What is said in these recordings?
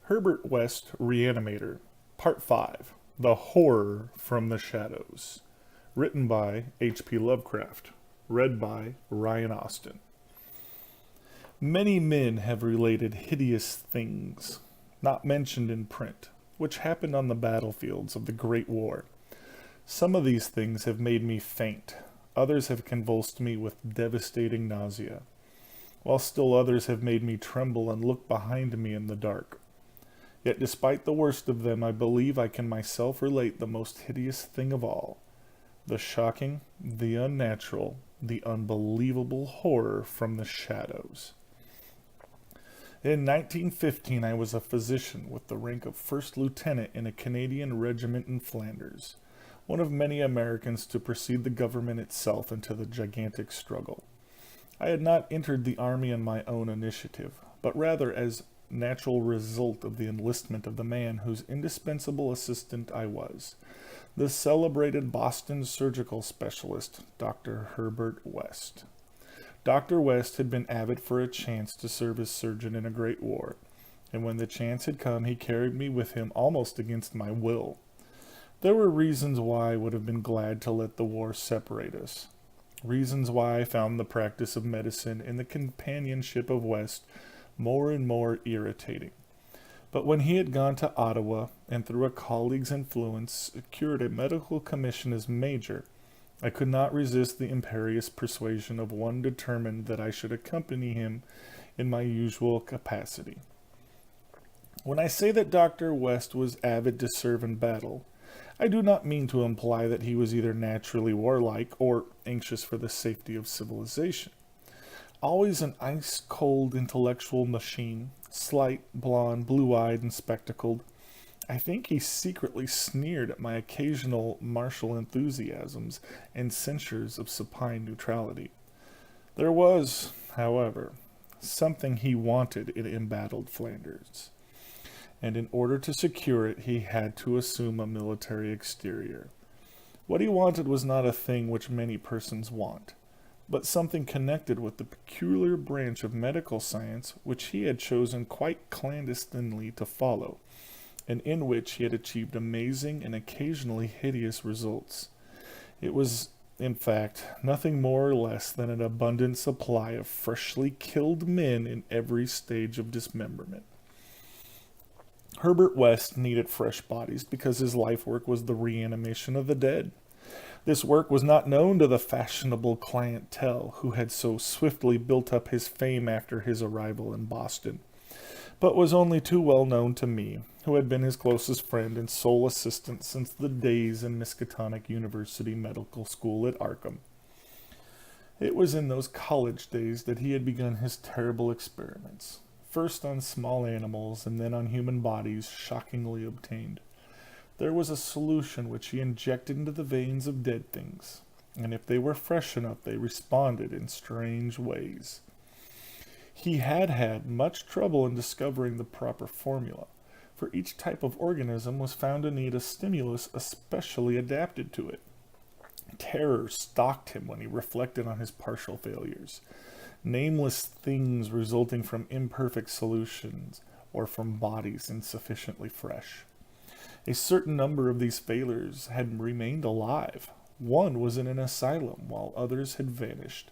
Herbert West Reanimator, Part 5, The Horror from the Shadows. Written by H.P. Lovecraft. Read by Ryan Austin. Many men have related hideous things, not mentioned in print, which happened on the battlefields of the Great War. Some of these things have made me faint, others have convulsed me with devastating nausea, while still others have made me tremble and look behind me in the dark. Yet despite the worst of them, I believe I can myself relate the most hideous thing of all, the shocking, the unnatural, the unbelievable horror from the shadows. In 1915, I was a physician with the rank of first lieutenant in a Canadian regiment in Flanders, one of many Americans to precede the government itself into the gigantic struggle. I had not entered the army on my own initiative, but rather as natural result of the enlistment of the man whose indispensable assistant I was, the celebrated Boston surgical specialist, Dr. Herbert West. Dr. West had been avid for a chance to serve as surgeon in a great war, and when the chance had come, he carried me with him almost against my will. There were reasons why I would have been glad to let the war separate us, reasons why I found the practice of medicine and the companionship of West more and more irritating. But when he had gone to Ottawa and through a colleague's influence secured a medical commission as major, I could not resist the imperious persuasion of one determined that I should accompany him in my usual capacity. When I say that Dr. West was avid to serve in battle, I do not mean to imply that he was either naturally warlike or anxious for the safety of civilization. Always an ice-cold intellectual machine, slight, blond, blue-eyed, and spectacled, I think he secretly sneered at my occasional martial enthusiasms and censures of supine neutrality. There was, however, something he wanted in embattled Flanders, and in order to secure it he had to assume a military exterior. What he wanted was not a thing which many persons want, but something connected with the peculiar branch of medical science which he had chosen quite clandestinely to follow, and in which he had achieved amazing and occasionally hideous results. It was, in fact, nothing more or less than an abundant supply of freshly killed men in every stage of dismemberment. Herbert West needed fresh bodies because his life work was the reanimation of the dead. This work was not known to the fashionable clientele who had so swiftly built up his fame after his arrival in Boston, but was only too well known to me, who had been his closest friend and sole assistant since the days in Miskatonic University Medical School at Arkham. It was in those college days that he had begun his terrible experiments, first on small animals and then on human bodies shockingly obtained. There was a solution which he injected into the veins of dead things, and if they were fresh enough they responded in strange ways. He had had much trouble in discovering the proper formula, for each type of organism was found to need a stimulus especially adapted to it. Terror stalked him when he reflected on his partial failures, nameless things resulting from imperfect solutions or from bodies insufficiently fresh. A certain number of these failures had remained alive. One was in an asylum, while others had vanished.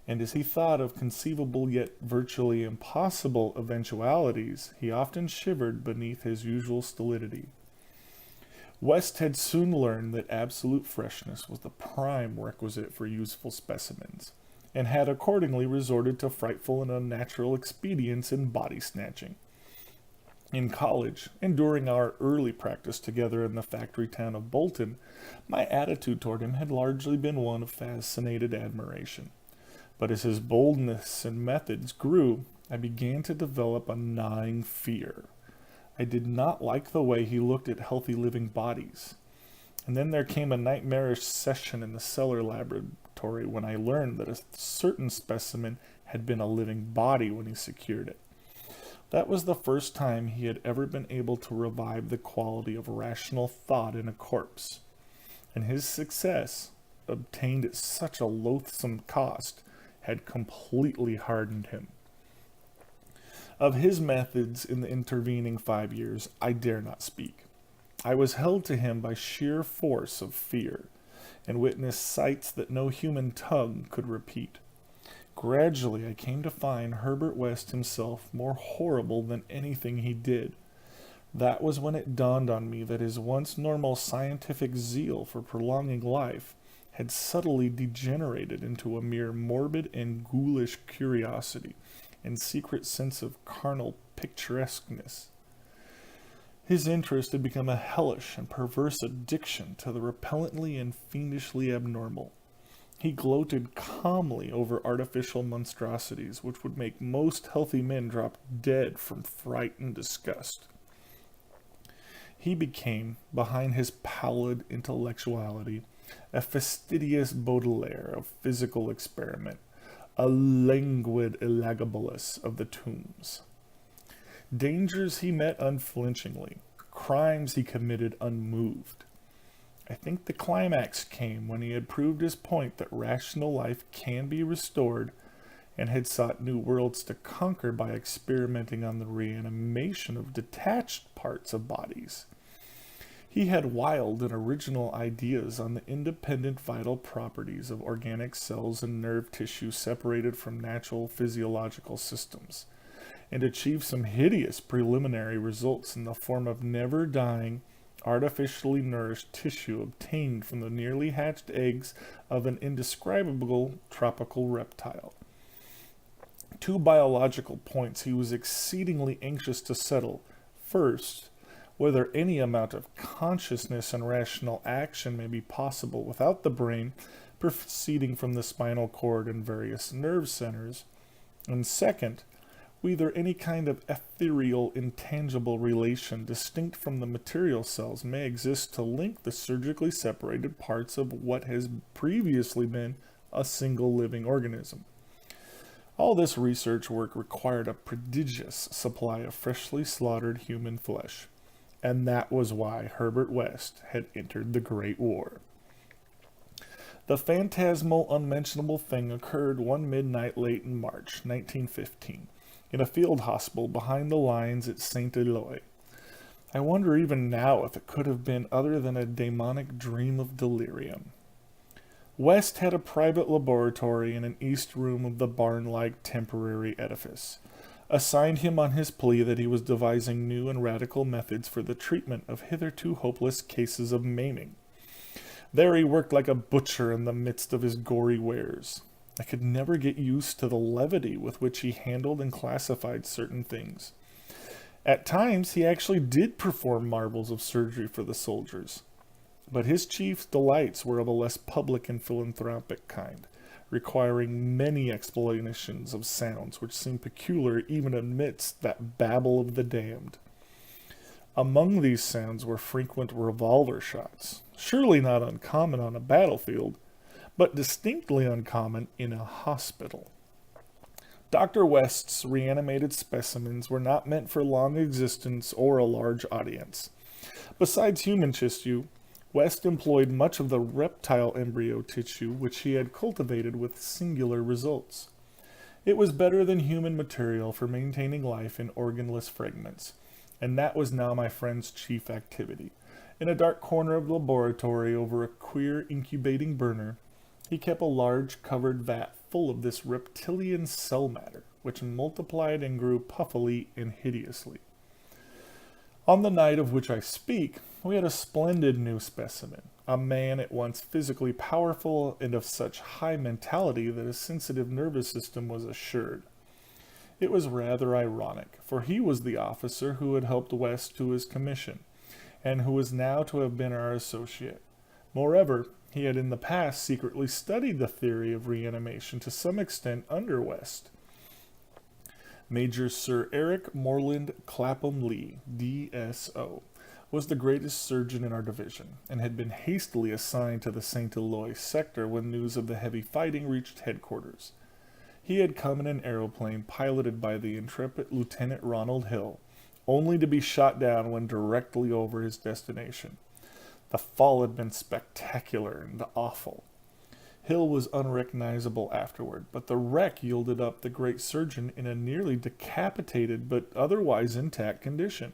And as he thought of conceivable yet virtually impossible eventualities, he often shivered beneath his usual stolidity. West had soon learned that absolute freshness was the prime requisite for useful specimens, and had accordingly resorted to frightful and unnatural expedients in body snatching. In college, and during our early practice together in the factory town of Bolton, my attitude toward him had largely been one of fascinated admiration. But as his boldness and methods grew, I began to develop a gnawing fear. I did not like the way he looked at healthy living bodies. And then there came a nightmarish session in the cellar laboratory when I learned that a certain specimen had been a living body when he secured it. That was the first time he had ever been able to revive the quality of rational thought in a corpse, and his success, obtained at such a loathsome cost, had completely hardened him. Of his methods in the intervening 5 years, I dare not speak. I was held to him by sheer force of fear, and witnessed sights that no human tongue could repeat. Gradually, I came to find Herbert West himself more horrible than anything he did. That was when it dawned on me that his once normal scientific zeal for prolonging life had subtly degenerated into a mere morbid and ghoulish curiosity and secret sense of carnal picturesqueness. His interest had become a hellish and perverse addiction to the repellently and fiendishly abnormal. He gloated calmly over artificial monstrosities which would make most healthy men drop dead from fright and disgust. He became, behind his pallid intellectuality, a fastidious Baudelaire of physical experiment, a languid Elagabalus of the tombs. Dangers he met unflinchingly, crimes he committed unmoved. I think the climax came when he had proved his point that rational life can be restored and had sought new worlds to conquer by experimenting on the reanimation of detached parts of bodies. He had wild and original ideas on the independent vital properties of organic cells and nerve tissue separated from natural physiological systems, and achieved some hideous preliminary results in the form of never-dying, artificially nourished tissue obtained from the nearly hatched eggs of an indescribable tropical reptile. Two biological points he was exceedingly anxious to settle. First, whether any amount of consciousness and rational action may be possible without the brain proceeding from the spinal cord and various nerve centers, and second, whether any kind of ethereal, intangible relation distinct from the material cells may exist to link the surgically separated parts of what has previously been a single living organism. All this research work required a prodigious supply of freshly slaughtered human flesh, and that was why Herbert West had entered the Great War. The phantasmal, unmentionable thing occurred one midnight late in March 1915. In a field hospital behind the lines at St. Eloi. I wonder even now if it could have been other than a demonic dream of delirium. West had a private laboratory in an east room of the barn-like temporary edifice, assigned him on his plea that he was devising new and radical methods for the treatment of hitherto hopeless cases of maiming. There he worked like a butcher in the midst of his gory wares. I could never get used to the levity with which he handled and classified certain things. At times, he actually did perform marvels of surgery for the soldiers. But his chief delights were of a less public and philanthropic kind, requiring many explanations of sounds which seemed peculiar even amidst that babble of the damned. Among these sounds were frequent revolver shots, surely not uncommon on a battlefield, but distinctly uncommon in a hospital. Dr. West's reanimated specimens were not meant for long existence or a large audience. Besides human tissue, West employed much of the reptile embryo tissue which he had cultivated with singular results. It was better than human material for maintaining life in organless fragments, and that was now my friend's chief activity. In a dark corner of the laboratory over a queer incubating burner, he kept a large covered vat full of this reptilian cell matter, which multiplied and grew puffily and hideously. On the night of which I speak, we had a splendid new specimen, a man at once physically powerful and of such high mentality that his sensitive nervous system was assured. It was rather ironic, for he was the officer who had helped West to his commission, and who was now to have been our associate. Moreover, he had in the past secretly studied the theory of reanimation to some extent under West. Major Sir Eric Morland Clapham Lee, D.S.O., was the greatest surgeon in our division, and had been hastily assigned to the St. Eloi sector when news of the heavy fighting reached headquarters. He had come in an aeroplane piloted by the intrepid Lieutenant Ronald Hill, only to be shot down when directly over his destination. The fall had been spectacular and awful. Hill was unrecognizable afterward, but the wreck yielded up the great surgeon in a nearly decapitated but otherwise intact condition.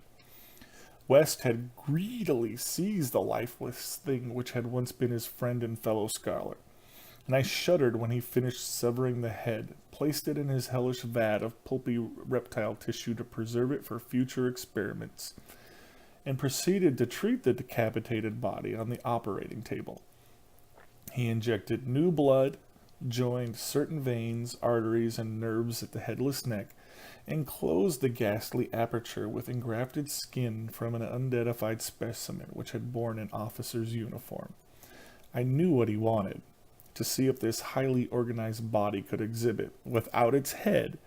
West had greedily seized the lifeless thing which had once been his friend and fellow scholar, and I shuddered when he finished severing the head, placed it in his hellish vat of pulpy reptile tissue to preserve it for future experiments, and proceeded to treat the decapitated body on the operating table. He injected new blood, joined certain veins, arteries, and nerves at the headless neck, and closed the ghastly aperture with engrafted skin from an unidentified specimen which had borne an officer's uniform. I knew what he wanted, to see if this highly organized body could exhibit, without its head,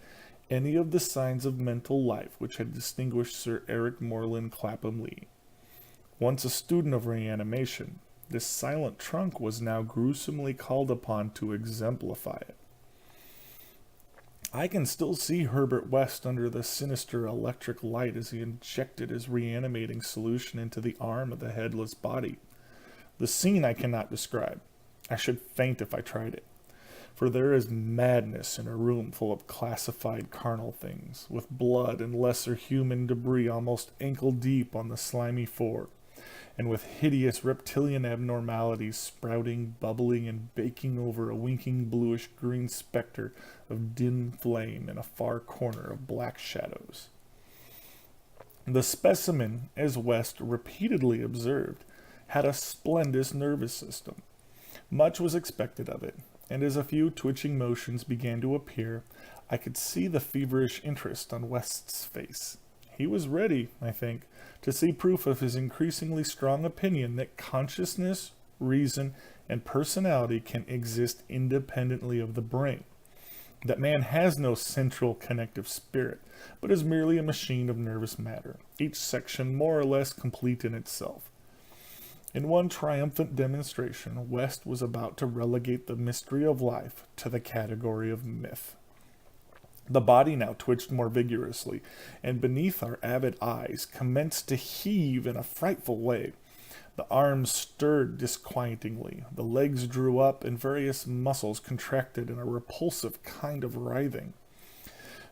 any of the signs of mental life which had distinguished Sir Eric Moreland Clapham Lee. Once a student of reanimation, this silent trunk was now gruesomely called upon to exemplify it. I can still see Herbert West under the sinister electric light as he injected his reanimating solution into the arm of the headless body. The scene I cannot describe. I should faint if I tried it. For there is madness in a room full of classified carnal things, with blood and lesser human debris almost ankle deep on the slimy floor, and with hideous reptilian abnormalities sprouting, bubbling, and baking over a winking bluish-green specter of dim flame in a far corner of black shadows. The specimen, as West repeatedly observed, had a splendid nervous system. Much was expected of it, and as a few twitching motions began to appear, I could see the feverish interest on West's face. He was ready, I think, to see proof of his increasingly strong opinion that consciousness, reason, and personality can exist independently of the brain, that man has no central connective spirit, but is merely a machine of nervous matter, each section more or less complete in itself. In one triumphant demonstration, West was about to relegate the mystery of life to the category of myth. The body now twitched more vigorously, and beneath our avid eyes commenced to heave in a frightful way. The arms stirred disquietingly, the legs drew up, and various muscles contracted in a repulsive kind of writhing.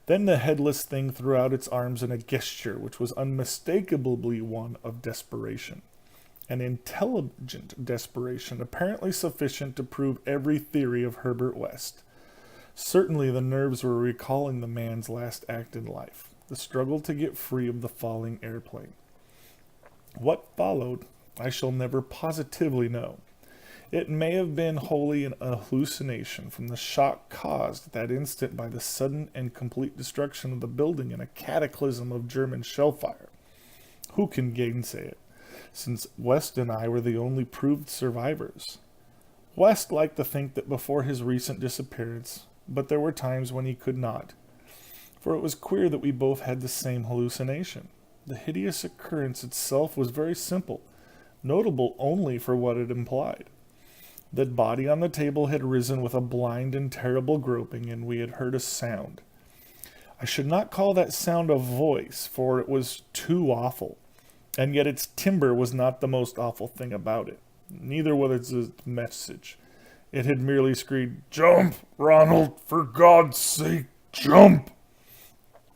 Then the headless thing threw out its arms in a gesture which was unmistakably one of desperation. An intelligent desperation, apparently sufficient to prove every theory of Herbert West. Certainly the nerves were recalling the man's last act in life, the struggle to get free of the falling airplane. What followed, I shall never positively know. It may have been wholly an hallucination from the shock caused at that instant by the sudden and complete destruction of the building in a cataclysm of German shellfire. Who can gainsay it, since West and I were the only proved survivors? West liked to think that before his recent disappearance, but there were times when he could not, for it was queer that we both had the same hallucination. The hideous occurrence itself was very simple, notable only for what it implied. The body on the table had risen with a blind and terrible groping, and we had heard a sound. I should not call that sound a voice, for it was too awful, and yet its timbre was not the most awful thing about it. Neither was its message. It had merely screamed, "Jump, Ronald, for God's sake, jump!"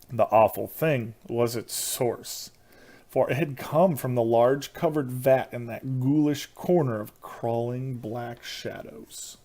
The awful thing was its source, for it had come from the large covered vat in that ghoulish corner of crawling black shadows.